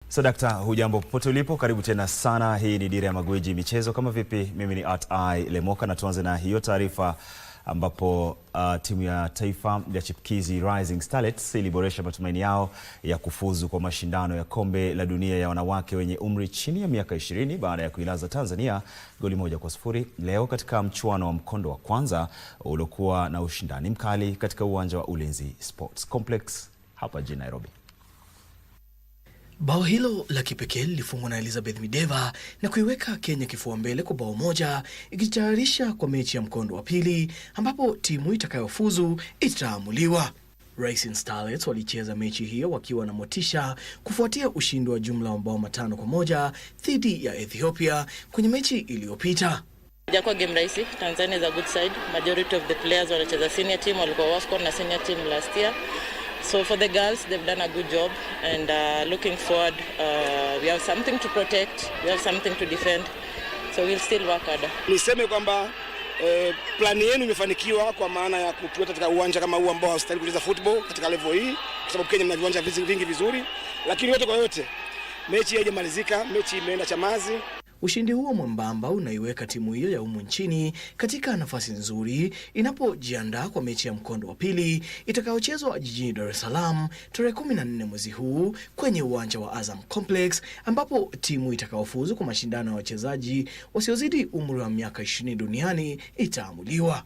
Sadakta, hujambo popote ulipo, karibu tena sana. Hii ni Dira ya Magwiji michezo. Kama vipi, mimi ni @I Lemoka na tuanze na hiyo taarifa ambapo timu ya taifa ya chipukizi Rising Starlets iliboresha matumaini yao ya kufuzu kwa mashindano ya kombe la dunia ya wanawake wenye umri chini ya miaka 20 baada ya kuilaza Tanzania goli 1-0 leo katika mchuano wa mkondo wa kwanza uliokuwa na ushindani mkali katika uwanja wa Ulinzi Sports Complex hapa jijini Nairobi. Bao hilo la kipekee lilifungwa na Elizabeth Mideva na kuiweka Kenya kifua mbele kwa bao moja, ikijitayarisha kwa mechi ya mkondo wa pili ambapo timu itakayofuzu itaamuliwa. Rising Starlets walicheza mechi hiyo wakiwa na motisha kufuatia ushindi wa jumla wa mabao 5-1 dhidi ya Ethiopia kwenye mechi iliyopita. Hajakuwa game rahisi. Tanzania is a good side. Majority of the players wanacheza senior team, walikuwa WAFCON na senior team last year. So for the girls, they've done a good job, and looking forward, we have something to protect, we have something to defend, so we'll still work harder. Niseme kwamba plani yenu imefanikiwa kwa maana ya kutuweka katika uwanja kama huu ambao hastahili kucheza football katika level hii, kwa sababu Kenya mna viwanja vingi vizuri, lakini yote kwa yote mechi haijamalizika, mechi imeenda Chamazi. Ushindi huo mwembamba unaiweka timu hiyo ya humu nchini katika nafasi nzuri inapojiandaa kwa mechi ya mkondo wa pili itakayochezwa jijini Dar es Salaam tarehe 14 mwezi huu kwenye uwanja wa Azam Complex, ambapo timu itakayofuzu kwa mashindano ya wachezaji wasiozidi umri wa miaka 20 duniani itaamuliwa.